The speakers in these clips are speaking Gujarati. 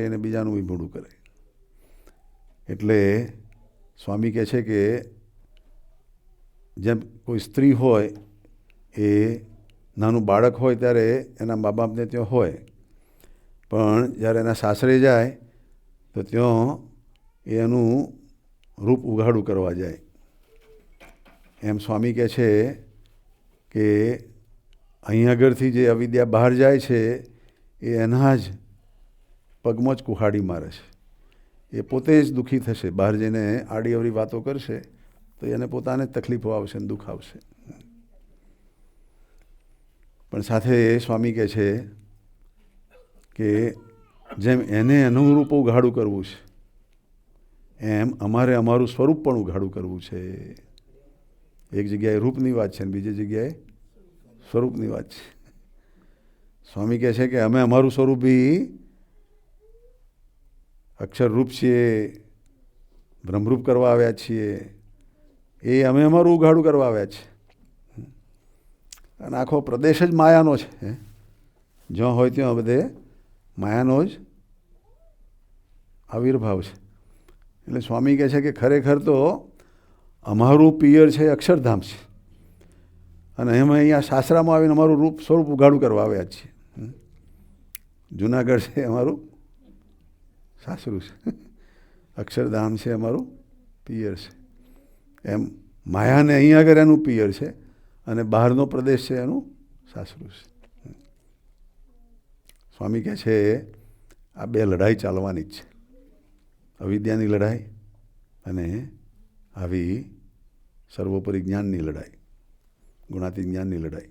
એને બીજાનું બી મોડું કરે. એટલે સ્વામી કહે છે કે જેમ કોઈ સ્ત્રી હોય એ નાનું બાળક હોય ત્યારે એના મા બાપને ત્યાં હોય, પણ જ્યારે એના સાસરે જાય તો ત્યાં એનું રૂપ ઉઘાડું કરવા જાય. એમ સ્વામી કહે છે કે અહીં આગળથી જે અવિદ્યા બહાર જાય છે એ એના જ પગમાં જ કુહાડી મારે છે. એ પોતે જ દુઃખી થશે. બહાર જઈને આડી અવળી વાતો કરશે તો એને પોતાને જ તકલીફો આવશે ને દુઃખ આવશે. પણ સાથે સ્વામી કહે છે કે જેમ એને એનું રૂપ ઉઘાડું કરવું છે એમ અમારે અમારું સ્વરૂપ પણ ઉઘાડું કરવું છે. એક જગ્યાએ રૂપની વાત છે અને બીજી જગ્યાએ સ્વરૂપની વાત છે. સ્વામી કહે છે કે અમે અમારું સ્વરૂપ બી અક્ષરરૂપ છીએ, બ્રહ્મરૂપ કરવા આવ્યા છીએ. એ અમે અમારું ઉઘાડું કરવા આવ્યા છીએ. અને આખો પ્રદેશ જ માયાનો છે. જ્યાં હોય ત્યાં બધે માયાનો જ આવિર્ભાવ છે. એટલે સ્વામી કહે છે કે ખરેખર તો અમારું પિયર છે અક્ષરધામ છે અને અમે અહીંયા સાસરામાં આવીને અમારું રૂપ સ્વરૂપ ઉઘાડું કરવા આવ્યા છીએ. જુનાગઢ છે અમારું સાસરું છે, અક્ષરધામ છે અમારું પિયર છે. એમ માયાને અહીંયા આગળ એનું પિયર છે અને બહારનો પ્રદેશ છે એનું સાસરું છે. સ્વામી કહે છે આ બે લડાઈ ચાલવાની જ છે, અવિદ્યાની લડાઈ અને આવી સર્વોપરી જ્ઞાનની લડાઈ, ગુણાતીત જ્ઞાનની લડાઈ.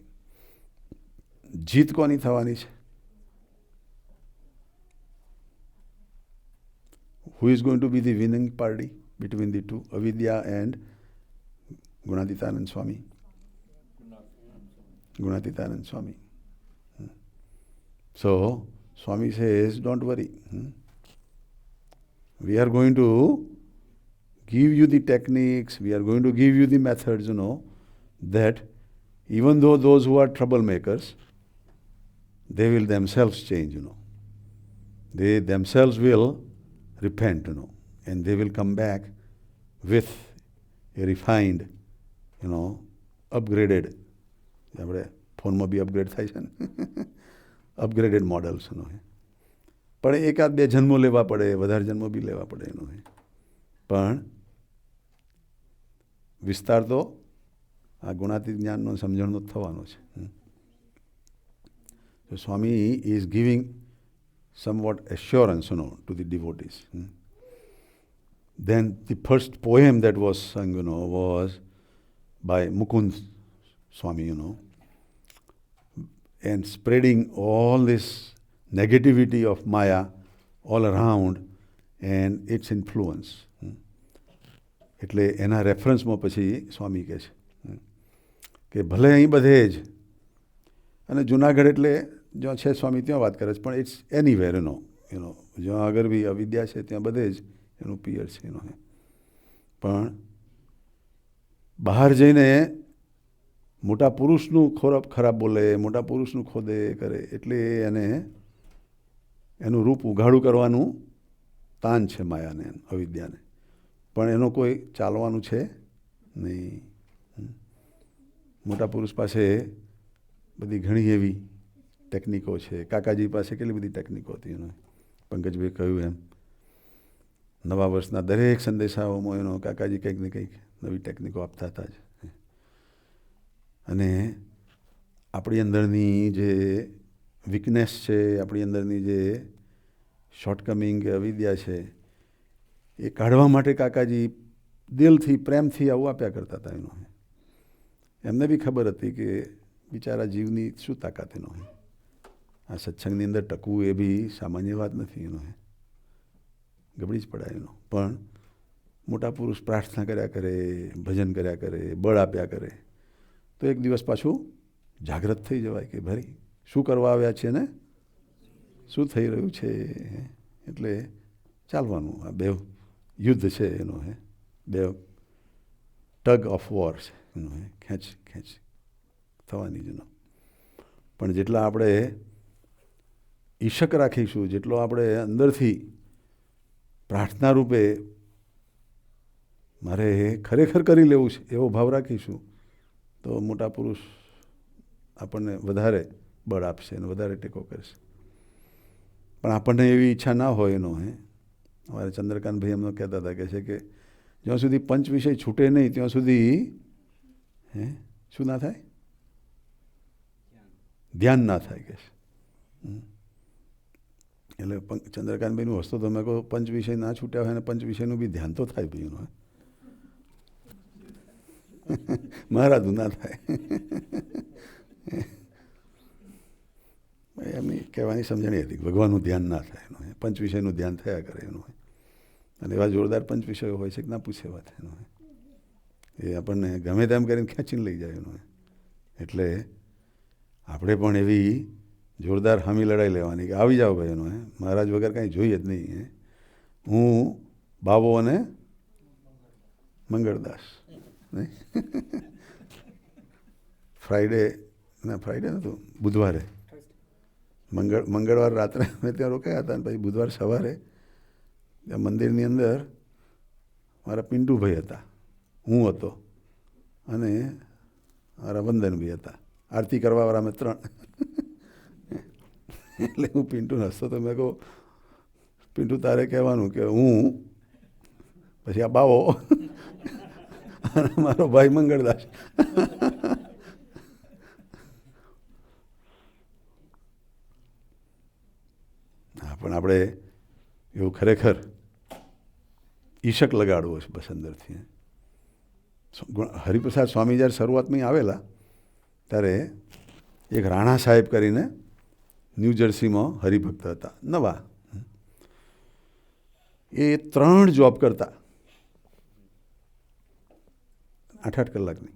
જીત કોની થવાની છે? Who is going to be the winning party between the two, Avidya and Gunatitanand Swami? Gunatitanand Swami. So, Swami says, don't worry. We are going to give you the techniques, we are going to give you the methods, that even though those who are troublemakers, they will themselves change, They themselves will repent, and they will come back with a refined, upgraded, આપણે ફોનમાં બી અપગ્રેડ થાય છે ને, અપગ્રેડેડ મોડલ્સ. પણ એકાદ બે જન્મો લેવા પડે, વધારે જન્મો બી લેવા પડે એનો. પણ વિસ્તાર તો આ ગુણાતીત જ્ઞાનનો સમજણનો જ થવાનો છે. So Swami is giving somewhat assurance, to the devotees. Then the first poem that was sung, was by Mukund Swami, and spreading all this negativity of Maya all around and its influence. એટલે એના રેફરન્સમાં પછી સ્વામી કહે છે કે ભલે અહીં બધે જ, અને જુનાગઢ એટલે જ્યાં છે સ્વામી ત્યાં વાત કરે છે, પણ ઇટ્સ એનીવેર, જ્યાં આગળ બી અવિદ્યા છે ત્યાં બધે જ એનું પિયર છે. પણ બહાર જઈને મોટા પુરુષનું ખરાબ બોલે, મોટા પુરુષનું ખોદે કરે, એટલે એને એનું રૂપ ઉઘાડું કરવાનું તાન છે માયાને, અવિદ્યાને. પણ એનો કોઈ ચાલવાનું છે નહીં. મોટા પુરુષ પાસે બધી ઘણી એવી ટેકનિકો છે. કાકાજી પાસે કેટલી બધી ટેકનિકો હતી. પંકજભાઈ કહ્યું એમ, નવા વર્ષના દરેક સંદેશાઓમાં કાકાજી કંઈક ને કંઈક નવી ટેકનિકો આપતા હતા જ. અને આપણી અંદરની જે વીકનેસ છે, આપણી અંદરની જે શોર્ટકમિંગ અવિદ્યા છે, એ કાઢવા માટે કાકાજી દિલથી, પ્રેમથી આવું આપ્યા કરતા હતા. એમને બી ખબર હતી કે બિચારા જીવની શું તાકાત એનો. આ સત્સંગની અંદર ટકવું એ બી સામાન્ય વાત નથી. ગબડી જ પડાય. પણ મોટા પુરુષ પ્રાર્થના કર્યા કરે, ભજન કર્યા કરે, બળ આપ્યા કરે, તો એક દિવસ પાછું જાગૃત થઈ જવાય કે ભાઈ શું કરવા આવ્યા છે ને શું થઈ રહ્યું છે. એટલે ચાલવાનું. આ બે યુદ્ધ છે એનો, બે ટગ ઓફ વોર છે એનો, ખેંચ થવાની જ. પણ જેટલા આપણે ઈશક રાખીશું, જેટલો આપણે અંદરથી પ્રાર્થના રૂપે મારે ખરેખર કરી લેવું છે એવો ભાવ રાખીશું, તો મોટા પુરુષ આપણને વધારે બળ આપશે અને વધારે ટેકો કરશે. પણ આપણને એવી ઈચ્છા ના હોય એનો, અમારે ચંદ્રકાંતભાઈ એમનો કહેતા હતા, કહે છે કે જ્યાં સુધી પંચ વિષય છૂટે નહીં ત્યાં સુધી શું ના થાય? ધ્યાન ના થાય કે છે. એટલે ચંદ્રકાંતભાઈનું વસ્તુ તો મેં કહું, પંચ વિષય ના છૂટ્યા હોય અને પંચ વિષયનું બી ધ્યાન તો થાય ભાઈનું. મહારાજનું ના થાય. એમની કહેવાની સમજણી હતી, ભગવાનનું ધ્યાન ના થાય એનું, પંચ વિષયનું ધ્યાન થયા કરે એનું. અને એવા જોરદાર પંચ વિષયો હોય છે કે ના પૂછે વાત એનું. એ આપણને ગમે તેમ કરીને ખેંચીને લઈ જાય એનું. એટલે આપણે પણ એવી જોરદાર હામી લડાઈ લેવાની કે આવી જાઓ ભાઈ એનું, મહારાજ વગર કાંઈ જોઈએ જ નહીં. હું બાવો અને મંગળદાસ. નહીં ફ્રાઈડે નહોતું, બુધવારે, મંગળવાર રાત્રે અમે ત્યાં રોકાયા હતા. અને પછી બુધવાર સવારે ત્યાં મંદિરની અંદર મારા પિન્ટુભાઈ હતા, હું હતો અને મારા વંદનભાઈ હતા. આરતી કરવાવાળા અમે 3. એટલે હું પિન્ટુને હસતો તો મેં કહું, પિન્ટુ તારે કહેવાનું કે હું, પછી આ બાવો અને મારો ભાઈ મંગળદાસ. હા, પણ આપણે એવું ખરેખર ઈશક લગાડવો છે બસ અંદરથી. હરિપ્રસાદ સ્વામી જ્યારે શરૂઆતમાં આવેલા ત્યારે એક રાણા સાહેબ કરીને ન્યૂ જર્સીમાં હરિભક્ત હતા, નવા. એ 3 જોબ કરતા, 8-8 કલાકની.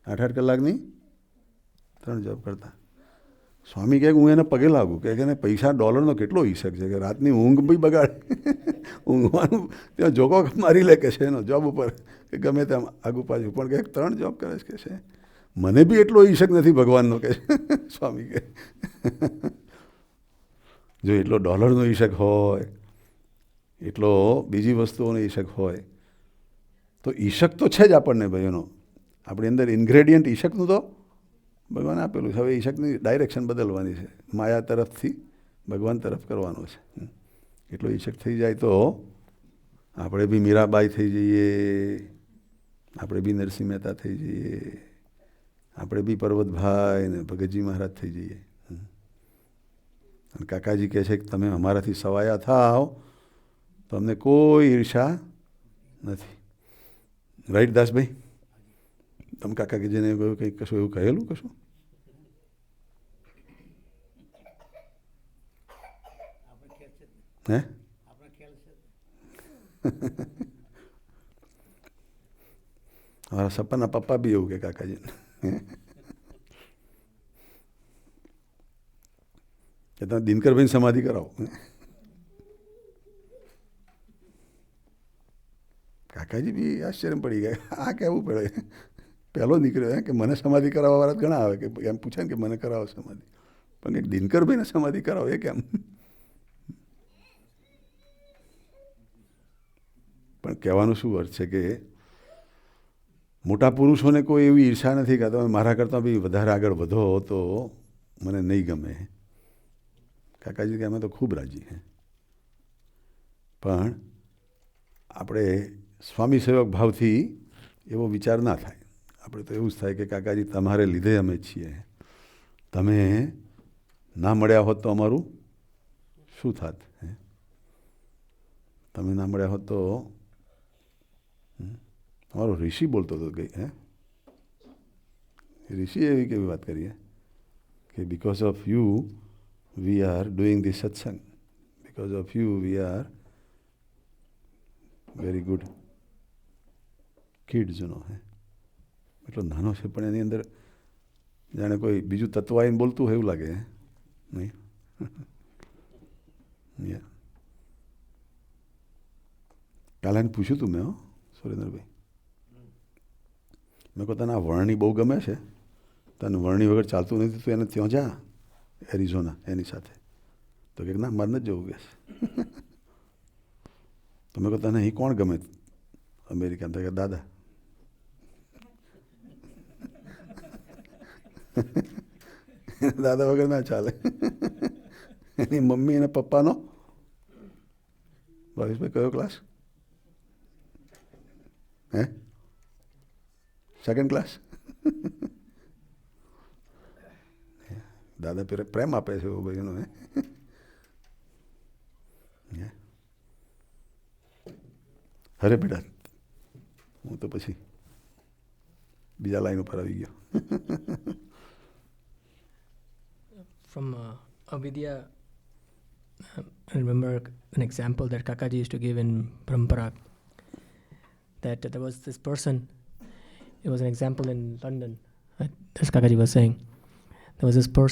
8-8 કલાકની 3 જોબ કરતા. સ્વામી કહે કે હું એને પગે લાગું, કે એને પૈસા ડોલરનો કેટલો ઈશક છે કે રાતની ઊંઘ બી બગાડે. ઊંઘવાનું ત્યાં જોકો મારી લે કે છે એનો જોબ ઉપર, કે ગમે તેમ આગુ પાછું, પણ કે 3 જોબ કરે છે કે છે. મને બી એટલો ઈશક નથી ભગવાનનો કે સ્વામી કે. જો એટલો ડોલરનો ઈશક હોય, એટલો બીજી વસ્તુઓનો ઈશક હોય, તો ઈશક તો છે જ આપણને ભાઈ એનો. આપણી અંદર ઇન્ગ્રેડિયન્ટ ઈશકનું તો ભગવાન આપેલું છે. હવે ઈશકની ડાયરેક્શન બદલવાની છે, માયા તરફથી ભગવાન તરફ કરવાનો છે. એટલો ઈશક થઈ જાય તો આપણે બી મીરાબાઈ થઈ જઈએ, આપણે બી નરસિંહ મહેતા થઈ જઈએ, આપણે બી પર્વતભાઈ ને ભગતજી મહારાજ થઈ જઈએ. અને કાકાજી કહે છે કે તમે અમારાથી સવાયા થાવ તો અમને કોઈ ઈર્ષા નથી. રાઈટ દાસભાઈ? તમે કાકાજીને કંઈક કશું એવું કહેલું કશું? હે? મારા સપના પપ્પા બી એવું કે કાકાજીને કે તમે દિનકરભાઈ સમાધિ કરાવો. કાકાજી બી આશ્ચર્ય પડી ગયા, આ કહેવું પડે. પહેલો નીકળ્યો કે મને સમાધિ કરાવવાવાળા ઘણા આવે, કે એમ પૂછે ને કે મને કરાવો સમાધિ, પણ એક દિનકરભાઈને સમાધિ કરાવો એ કેમ? પણ કહેવાનું શું અર્થ છે કે મોટા પુરુષોને કોઈ એવી ઈર્ષા નથી કે તમે મારા કરતાં બી વધારે આગળ વધો તો મને નહીં ગમે. કાકાજી કે અમે તો ખૂબ રાજી હે. પણ આપણે સ્વામી સેવક ભાવથી એવો વિચાર ના થાય. આપણે તો એવું જ થાય કે કાકાજી તમારે લીધે અમે છીએ, તમે ના મળ્યા હોત તો અમારું શું થાત? તમે ના મળ્યા હોત તો અમારો ઋષિ બોલતો હતો ગઈ, ઋષિ એવી કેવી વાત કરીએ કે because of you we are doing this સત્સંગ, because of you we are very good kids. એટલો નાનો છે પણ એની અંદર જાણે કોઈ બીજું તત્વ આવીને બોલતું હોય એવું લાગે. નહીં? કાલે એને પૂછ્યું હતું મેં, સુરેન્દ્રભાઈ, મેં કહું તને આ વર્ણની બહુ ગમે છે તને વર્ણી વગર ચાલતું નથી તો એને ત્યાં જા એરિઝોના એની સાથે. તો કે ના મારે નથી જવું કે તમે કહો તને અહીં કોણ ગમે અમેરિકા? તો કે દાદા. દાદા વગર ના ચાલે. એની મમ્મી અને પપ્પાનો ભાવેશભાઈ કયો ક્લાસ? હે? Second class? દાદા પ્રેમ આપે છે એવું ભાઈનો. હે અરે બેટા હું તો પછી બીજા લાઈન ઉપર આવી ગયો. From Avidya, I remember an example that Kakaji used to give in Parampara, that there was this person, it was an example in London, as Kakaji was saying, there was this person